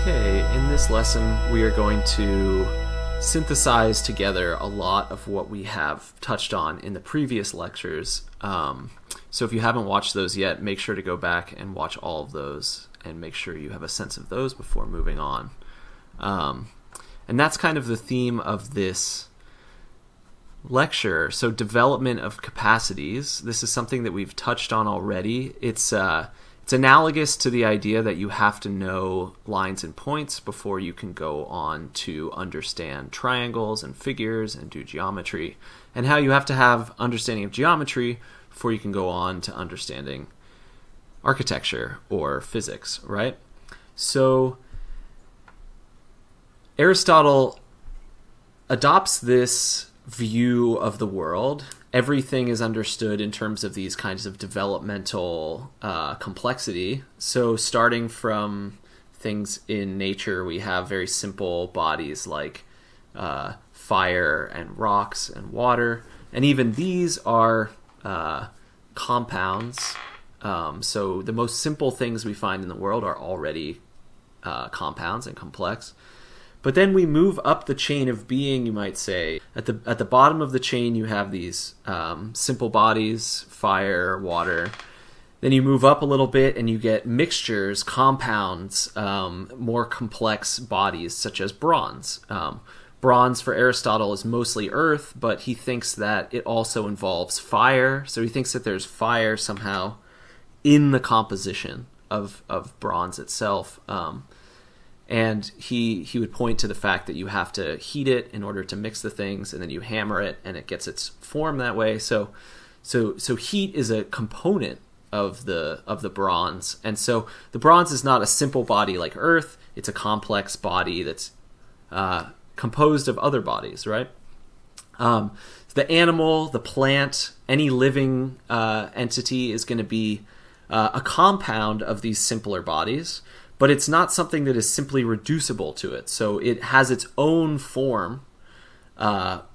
Okay, in this lesson we are going to synthesize together a lot of what we have touched on in the previous lectures. So if you haven't watched those yet, make sure to go back and watch all of those and make sure you have a sense of those before moving on. And that's kind of the theme of this lecture. So development of capacities. This is something that we've touched on already. It's analogous to the idea that you have to know lines and points before you can go on to understand triangles and figures and do geometry, and how you have to have understanding of geometry before you can go on to understanding architecture or physics, right? So Aristotle adopts this view of the world. Everything is understood in terms of these kinds of developmental complexity. So starting from things in nature, we have very simple bodies like fire and rocks and water. And even these are compounds. So the most simple things we find in the world are already compounds and complex. But then we move up the chain of being, you might say. At the bottom of the chain, you have these simple bodies, fire, water. Then you move up a little bit and you get mixtures, compounds, more complex bodies, such as bronze. Bronze for Aristotle is mostly earth, but he thinks that it also involves fire. So he thinks that there's fire somehow in the composition of bronze itself. And he would point to the fact that you have to heat it in order to mix the things, and then you hammer it, and it gets its form that way. So heat is a component of the bronze, and so the bronze is not a simple body like Earth. It's a complex body that's composed of other bodies, right? The animal, the plant, any living entity is going to be a compound of these simpler bodies. But it's not something that is simply reducible to it. So it has its own form,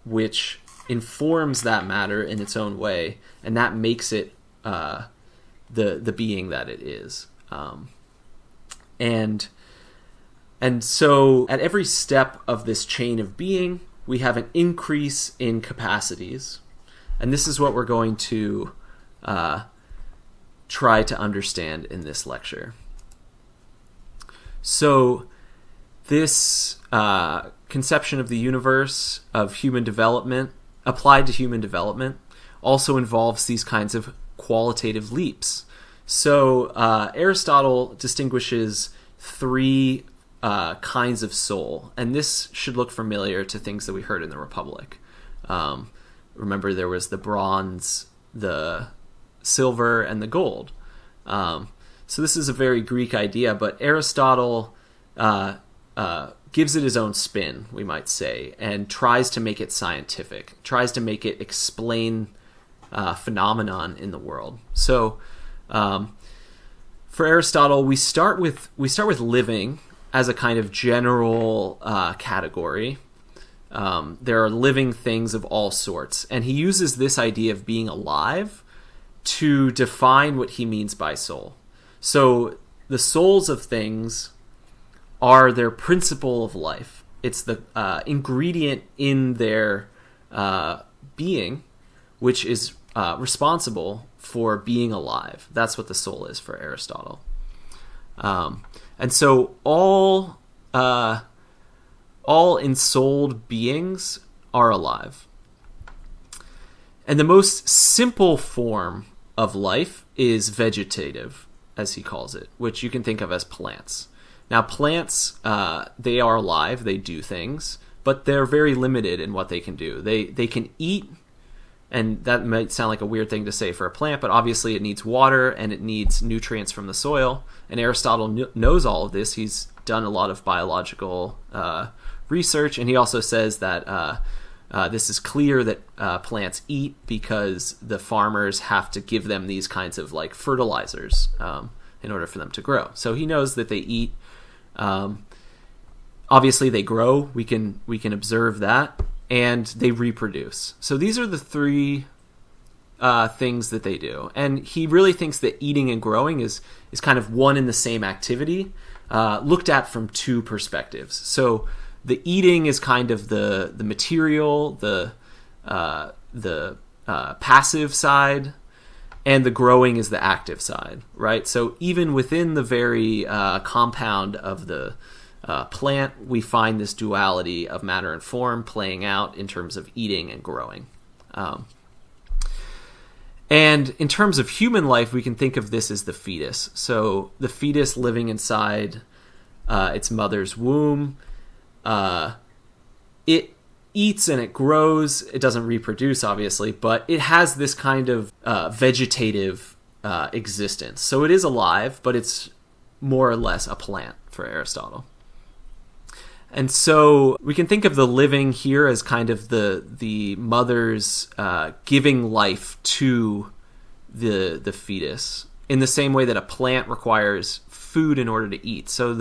which informs that matter in its own way, and that makes it the being that it is. And so at every step of this chain of being, we have an increase in capacities, and this is what we're going to try to understand in this lecture. So this conception of the universe, of human development, applied to human development, also involves these kinds of qualitative leaps. So Aristotle distinguishes three kinds of soul, and this should look familiar to things that we heard in the Republic. Remember, there was the bronze, the silver, and the gold. So this is a very Greek idea, but Aristotle gives it his own spin, we might say, and tries to make it scientific, tries to make it explain phenomenon in the world. So for Aristotle, we start with living as a kind of general category. There are living things of all sorts, and he uses this idea of being alive to define what he means by soul. So the souls of things are their principle of life. It's the ingredient in their being, which is responsible for being alive. That's what the soul is for Aristotle. And so all ensouled beings are alive. And the most simple form of life is vegetative, as he calls it, which you can think of as plants. Now, plants, they are alive, they do things, but they're very limited in what they can do. They can eat, and that might sound like a weird thing to say for a plant, but obviously it needs water and it needs nutrients from the soil, and Aristotle knows all of this. He's done a lot of biological research, and he also says that this is clear that plants eat because the farmers have to give them these kinds of like fertilizers in order for them to grow. So he knows that they eat. Obviously, they grow. We can observe that, and they reproduce. So these are the three things that they do, and he really thinks that eating and growing is kind of one and the same activity. looked at from two perspectives. So the eating is kind of the material, the passive side, and the growing is the active side, right? So even within the very compound of the plant, we find this duality of matter and form playing out in terms of eating and growing. And in terms of human life, we can think of this as the fetus. So the fetus living inside its mother's womb, it eats and it grows. It doesn't reproduce, obviously, but it has this kind of vegetative existence. So it is alive, but it's more or less a plant for Aristotle. And so we can think of the living here as kind of the mother's giving life to the fetus, in the same way that a plant requires food in order to eat. So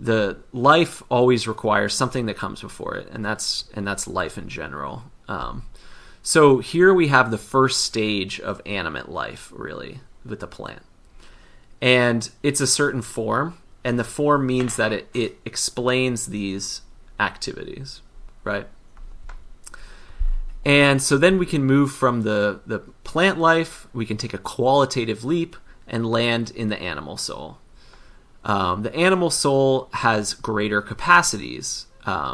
the life always requires something that comes before it, and that's life in general. So here we have the first stage of animate life, really, with the plant. And it's a certain form, and the form means that it explains these activities, right? And so then we can move from the plant life, we can take a qualitative leap and land in the animal soul. The animal soul has greater capacities.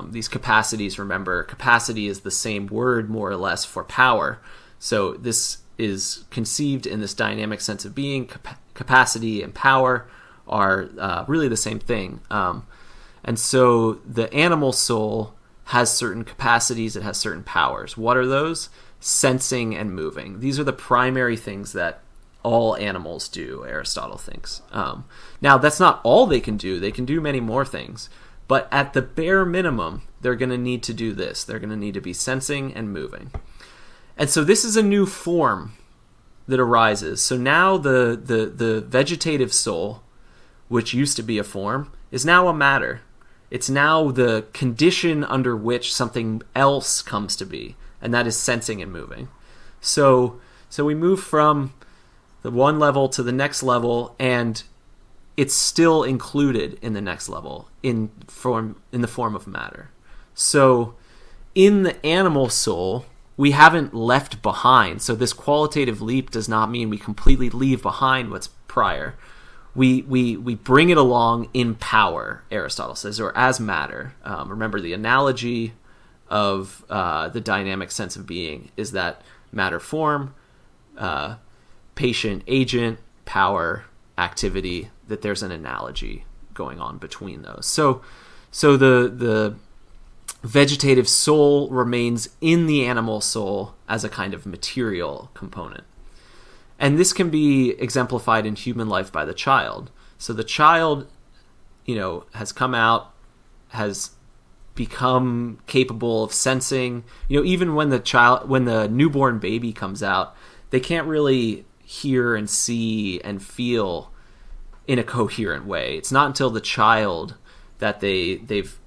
These capacities, remember, capacity is the same word, more or less, for power. So this is conceived in this dynamic sense of being. Capacity and power are really the same thing. And so the animal soul has certain capacities, it has certain powers. What are those? Sensing and moving. These are the primary things that all animals do, Aristotle thinks. Now, that's not all they can do. They can do many more things. But at the bare minimum, they're going to need to do this. They're going to need to be sensing and moving. And so this is a new form that arises. So now the vegetative soul, which used to be a form, is now a matter. It's now the condition under which something else comes to be, and that is sensing and moving. So we move from the one level to the next level, and it's still included in the next level in the form of matter. So in the animal soul, we haven't left behind. So this qualitative leap does not mean we completely leave behind what's prior. We bring it along in power, Aristotle says, or as matter. Remember, the analogy of the dynamic sense of being is that matter form, patient agent, power, activity, that there's an analogy going on between those. So the vegetative soul remains in the animal soul as a kind of material component. And this can be exemplified in human life by the child. So the child, has come out, has become capable of sensing. Even when the newborn baby comes out, they can't really hear and see and feel in a coherent way. It's not until the child that they've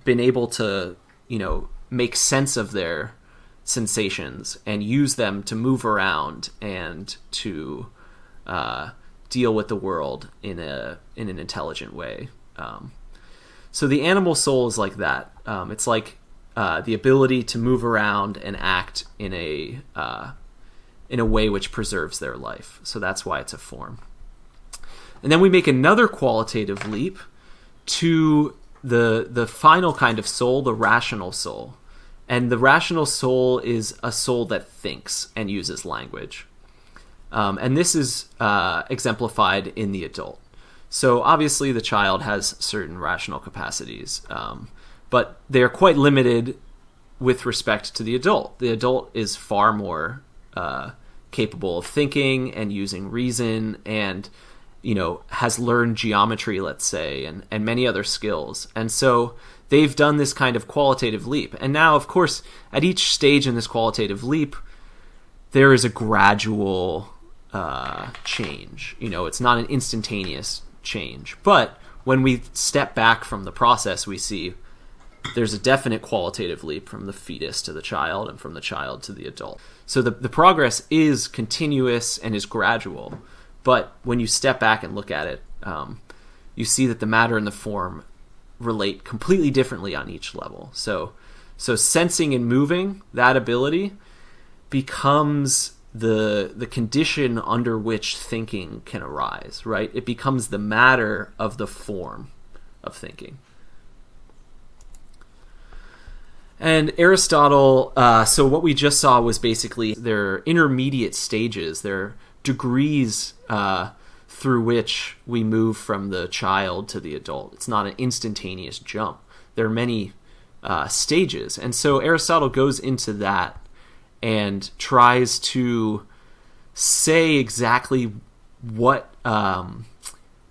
been able to, make sense of their sensations and use them to move around and to deal with the world in an intelligent way. So the animal soul is like that. It's like the ability to move around and act in a way which preserves their life. So that's why it's a form. And then we make another qualitative leap to the final kind of soul, the rational soul. And the rational soul is a soul that thinks and uses language. And this is exemplified in the adult. So obviously the child has certain rational capacities, but they are quite limited with respect to the adult. The adult is far more capable of thinking and using reason and, has learned geometry, let's say, and many other skills. And so they've done this kind of qualitative leap. And now, of course, at each stage in this qualitative leap, there is a gradual change. It's not an instantaneous change. But when we step back from the process, we see there's a definite qualitative leap from the fetus to the child and from the child to the adult. So the progress is continuous and is gradual. But when you step back and look at it, you see that the matter and the form relate completely differently on each level. So sensing and moving, that ability, becomes the condition under which thinking can arise, right? It becomes the matter of the form of thinking. And Aristotle, so what we just saw was basically their intermediate stages, their degrees through which we move from the child to the adult. It's not an instantaneous jump. There are many stages. And so Aristotle goes into that and tries to say exactly what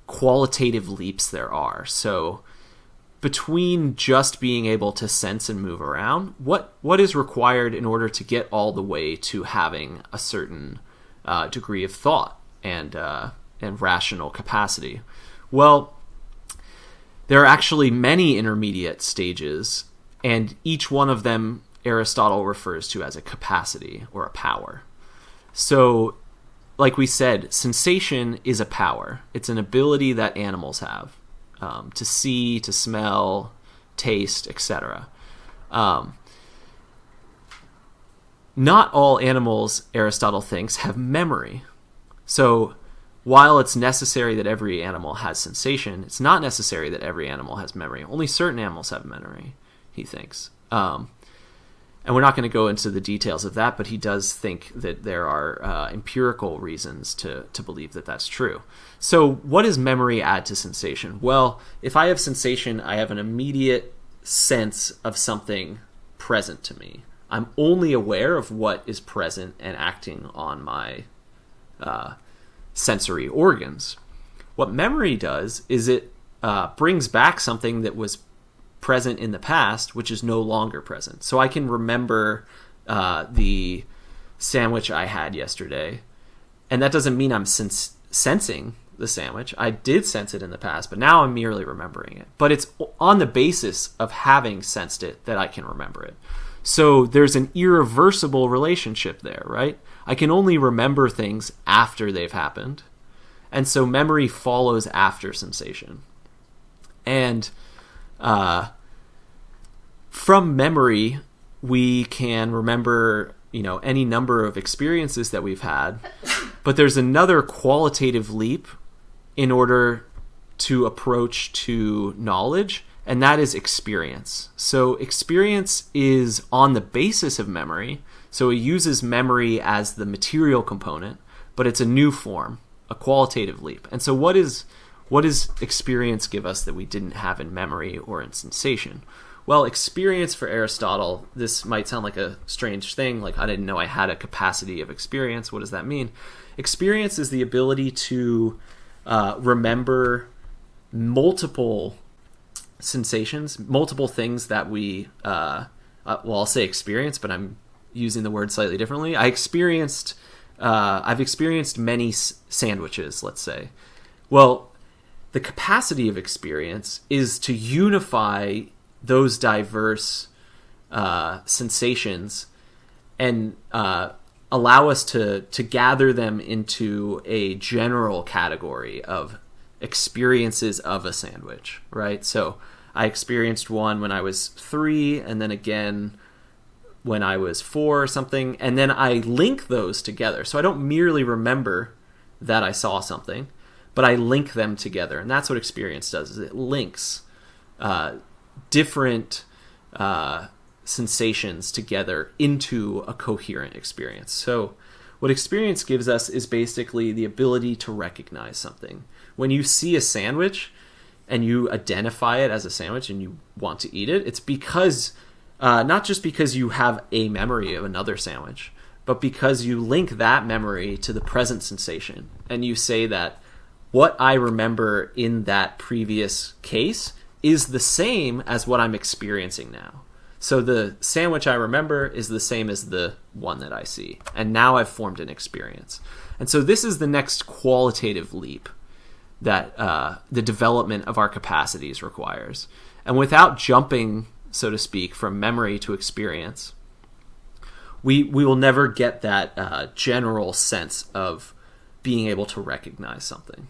qualitative leaps there are. So between just being able to sense and move around, what is required in order to get all the way to having a certain degree of thought and rational capacity? Well, there are actually many intermediate stages, and each one of them Aristotle refers to as a capacity or a power. So, like we said, sensation is a power. It's an ability that animals have. To see, to smell, taste, etc. Not all animals, Aristotle thinks, have memory. So while it's necessary that every animal has sensation, it's not necessary that every animal has memory. Only certain animals have memory, he thinks. And we're not going to go into the details of that, but he does think that there are empirical reasons to believe that that's true. So what does memory add to sensation? Well, if I have sensation, I have an immediate sense of something present to me. I'm only aware of what is present and acting on my sensory organs. What memory does is it brings back something that was present in the past, which is no longer present. So I can remember the sandwich I had yesterday, and that doesn't mean I'm sensing the sandwich. I did sense it in the past, but now I'm merely remembering it. But it's on the basis of having sensed it that I can remember it. So there's an irreversible relationship there, right? I can only remember things after they've happened. And so memory follows after sensation. And from memory, we can remember, any number of experiences that we've had. But there's another qualitative leap in order to approach to knowledge, and that is experience. So experience is on the basis of memory. So it uses memory as the material component, but it's a new form, a qualitative leap. And so what does experience give us that we didn't have in memory or in sensation? Well, experience for Aristotle, this might sound like a strange thing, like I didn't know I had a capacity of experience. What does that mean? Experience is the ability to remember multiple sensations, multiple things that we, I'll say experience, but I'm using the word slightly differently. I've experienced many sandwiches, let's say. Well, the capacity of experience is to unify those diverse sensations and allow us to gather them into a general category of experiences of a sandwich, right? So I experienced one when I was 3, and then again when I was 4 or something, and then I link those together. So I don't merely remember that I saw something, but I link them together. And that's what experience does, is it links different sensations together into a coherent experience. So what experience gives us is basically the ability to recognize something. When you see a sandwich and you identify it as a sandwich and you want to eat it, it's because, not just because you have a memory of another sandwich, but because you link that memory to the present sensation. And you say that what I remember in that previous case is the same as what I'm experiencing now. So the sandwich I remember is the same as the one that I see. And now I've formed an experience. And so this is the next qualitative leap that the development of our capacities requires. And without jumping, so to speak, from memory to experience, we will never get that general sense of being able to recognize something.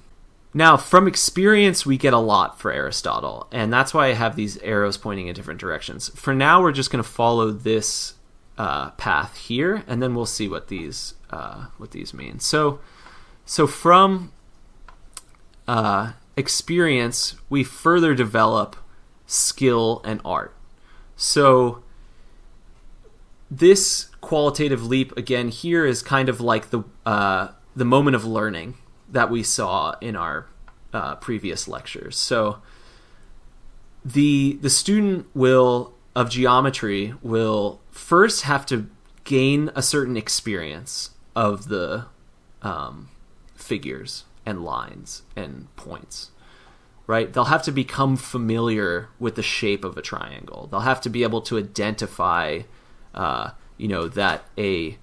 Now, from experience, we get a lot for Aristotle, and that's why I have these arrows pointing in different directions. For now, we're just going to follow this path here, and then we'll see what these mean. So from experience, we further develop skill and art. So this qualitative leap again here is kind of like the moment of learning that we saw in our previous lectures. So the student of geometry will first have to gain a certain experience of the figures and lines and points, right? They'll have to become familiar with the shape of a triangle. They'll have to be able to identify, that a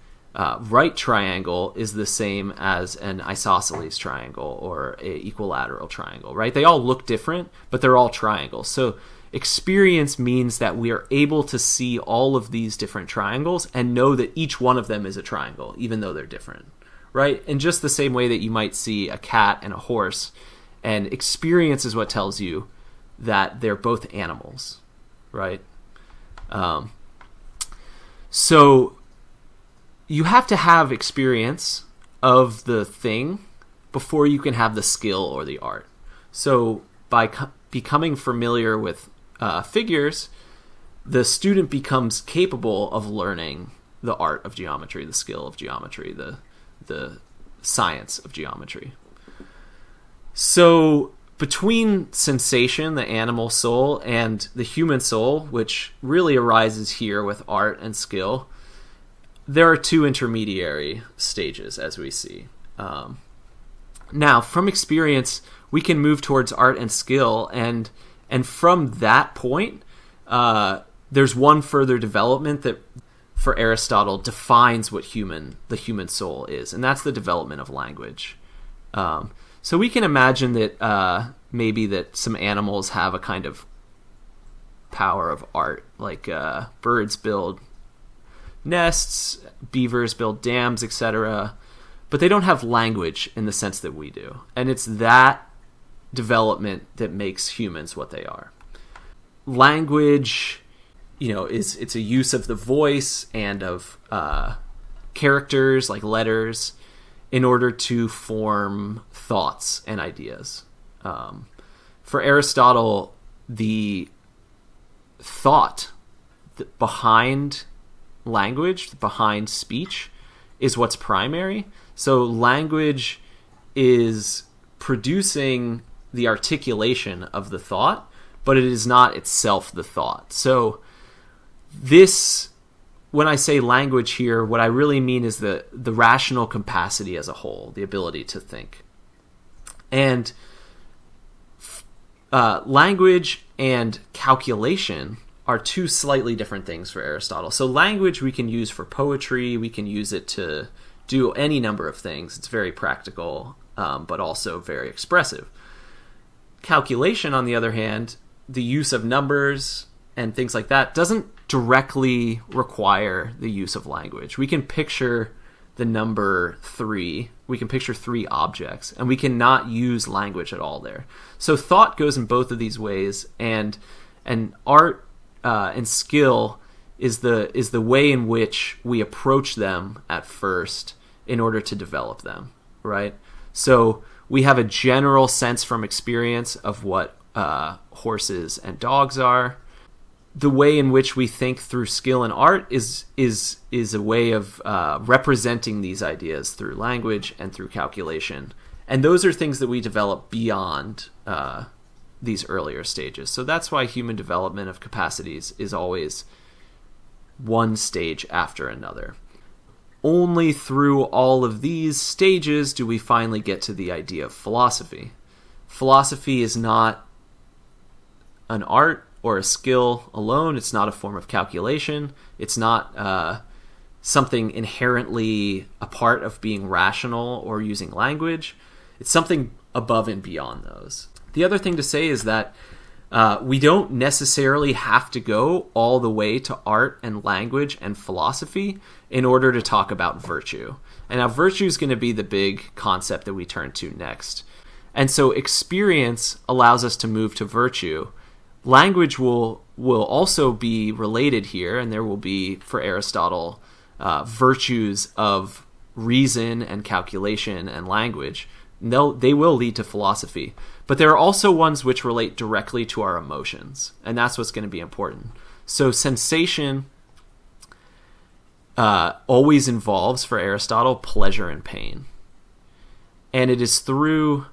right triangle is the same as an isosceles triangle or an equilateral triangle, right? They all look different, but they're all triangles. So experience means that we are able to see all of these different triangles and know that each one of them is a triangle, even though they're different, right? In just the same way that you might see a cat and a horse, and experience is what tells you that they're both animals, right? So you have to have experience of the thing before you can have the skill or the art. So by becoming familiar with figures, the student becomes capable of learning the art of geometry, the skill of geometry, the science of geometry. So between sensation, the animal soul, and the human soul, which really arises here with art and skill, there are two intermediary stages, as we see. Now, from experience, we can move towards art and skill, and from that point, there's one further development that, for Aristotle, defines what the human soul is, and that's the development of language. So we can imagine that maybe that some animals have a kind of power of art, like birds build nests, beavers build dams, etc., but they don't have language in the sense that we do. And it's that development that makes humans what they are. Language, it's a use of the voice and of characters like letters in order to form thoughts and ideas. For Aristotle, the thought behind language, behind speech, is what's primary. So language is producing the articulation of the thought, but it is not itself the thought. So this, when I say language here, what I really mean is the rational capacity as a whole, the ability to think. And language and calculation are two slightly different things for Aristotle. So language we can use for poetry, we can use it to do any number of things. It's very practical, but also very expressive. Calculation, on the other hand, the use of numbers and things like that doesn't directly require the use of language. We can picture the number 3. We can picture 3 objects, and we cannot use language at all there. So thought goes in both of these ways, and art and skill is the way in which we approach them at first in order to develop them, right? So we have a general sense from experience of what horses and dogs are. The way in which we think through skill and art is a way of representing these ideas through language and through calculation. And those are things that we develop beyond these earlier stages. So that's why human development of capacities is always one stage after another. Only through all of these stages do we finally get to the idea of philosophy. Philosophy is not an art or a skill alone. It's not a form of calculation. It's not something inherently a part of being rational or using language. It's something above and beyond those. The other thing to say is that we don't necessarily have to go all the way to art and language and philosophy in order to talk about virtue. And now virtue is going to be the big concept that we turn to next. And so experience allows us to move to virtue. Language will also be related here, and there will be, for Aristotle, virtues of reason and calculation and language. They will lead to philosophy. But there are also ones which relate directly to our emotions, and that's what's going to be important. So sensation always involves, for Aristotle, pleasure and pain. And it is through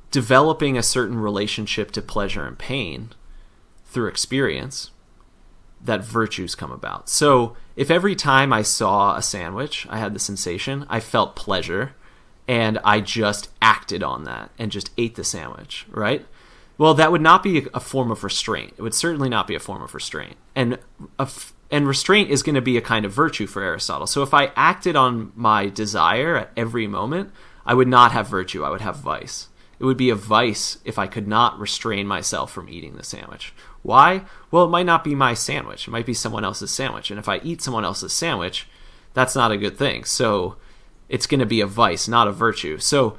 developing a certain relationship to pleasure and pain through experience that virtues come about. So if every time I saw a sandwich, I had the sensation, I felt pleasure, and I just acted on that and just ate the sandwich, right? Well, that would not be a form of restraint. It would certainly not be a form of restraint. And restraint is going to be a kind of virtue for Aristotle. So if I acted on my desire at every moment, I would not have virtue. I would have vice. It would be a vice if I could not restrain myself from eating the sandwich. Why? Well, it might not be my sandwich. It might be someone else's sandwich. And if I eat someone else's sandwich, that's not a good thing. So it's going to be a vice, not a virtue. So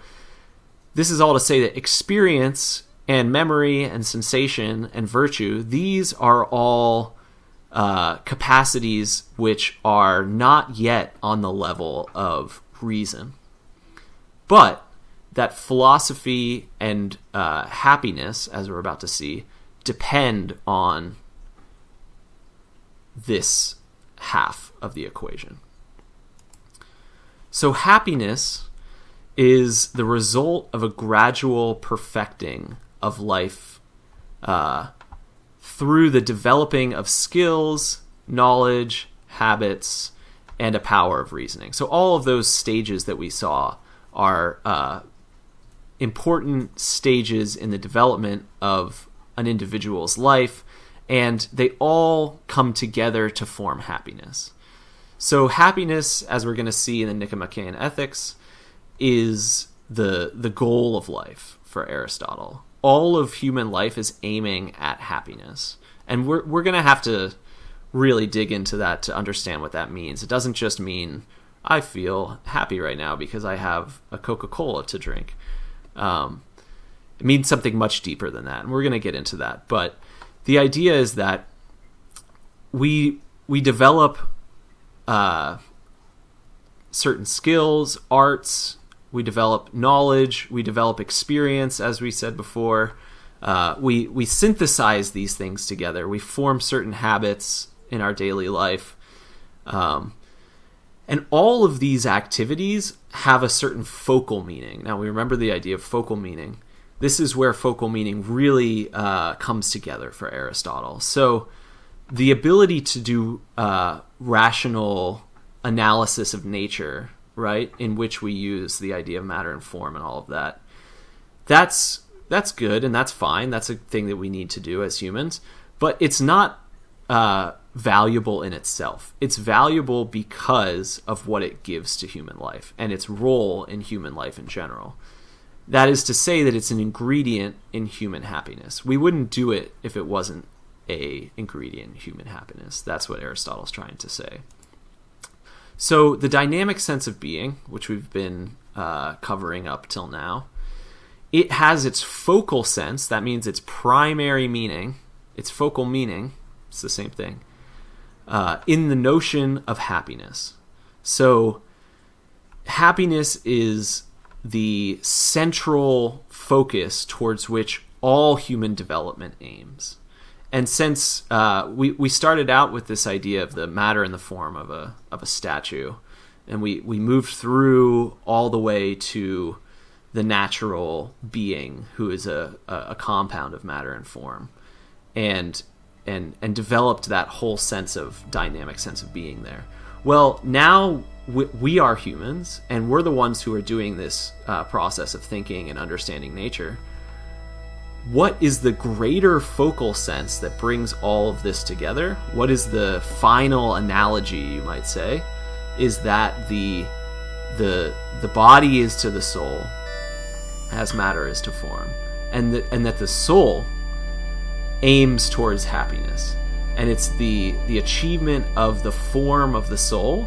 this is all to say that experience and memory and sensation and virtue, these are all capacities which are not yet on the level of reason. But that philosophy and happiness, as we're about to see, depend on this half of the equation. So happiness is the result of a gradual perfecting of life through the developing of skills, knowledge, habits, and a power of reasoning. So all of those stages that we saw are important stages in the development of an individual's life, and they all come together to form happiness. So happiness, as we're going to see in the Nicomachean Ethics, is the goal of life for Aristotle. All of human life is aiming at happiness. And we're going to have to really dig into that to understand what that means. It doesn't just mean, I feel happy right now because I have a Coca-Cola to drink. It means something much deeper than that, and we're going to get into that. But the idea is that we develop certain skills, arts, we develop knowledge, we develop experience, as we said before. We synthesize these things together. We form certain habits in our daily life. And all of these activities have a certain focal meaning. Now, we remember the idea of focal meaning. This is where focal meaning really comes together for Aristotle. So the ability to do rational analysis of nature, right, in which we use the idea of matter and form and all of that, that's good and that's fine. That's a thing that we need to do as humans. But it's not valuable in itself. It's valuable because of what it gives to human life and its role in human life in general. That is to say that it's an ingredient in human happiness. We wouldn't do it if it wasn't an ingredient in human happiness. That's what Aristotle's trying to say. So the dynamic sense of being, which we've been covering up till now, it has its focal sense. That means its primary meaning, its focal meaning, it's the same thing, in the notion of happiness. So happiness is the central focus towards which all human development aims. And since we started out with this idea of the matter and the form of a statue, and we moved through all the way to the natural being, who is a compound of matter and form, and developed that whole sense of dynamic sense of being there. Well, now we are humans, and we're the ones who are doing this process of thinking and understanding nature. What is the greater focal sense that brings all of this together? What is the final analogy, you might say, is that the body is to the soul as matter is to form, and that the soul aims towards happiness. And it's the achievement of the form of the soul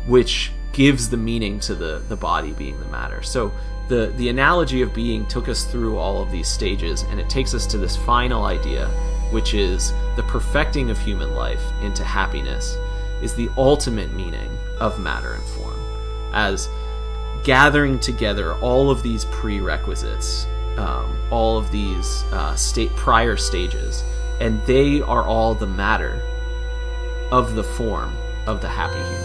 which gives the meaning to the body being the matter. So the analogy of being took us through all of these stages, and it takes us to this final idea, which is the perfecting of human life into happiness is the ultimate meaning of matter and form, as gathering together all of these prerequisites, all of these prior stages, and they are all the matter of the form of the happy human.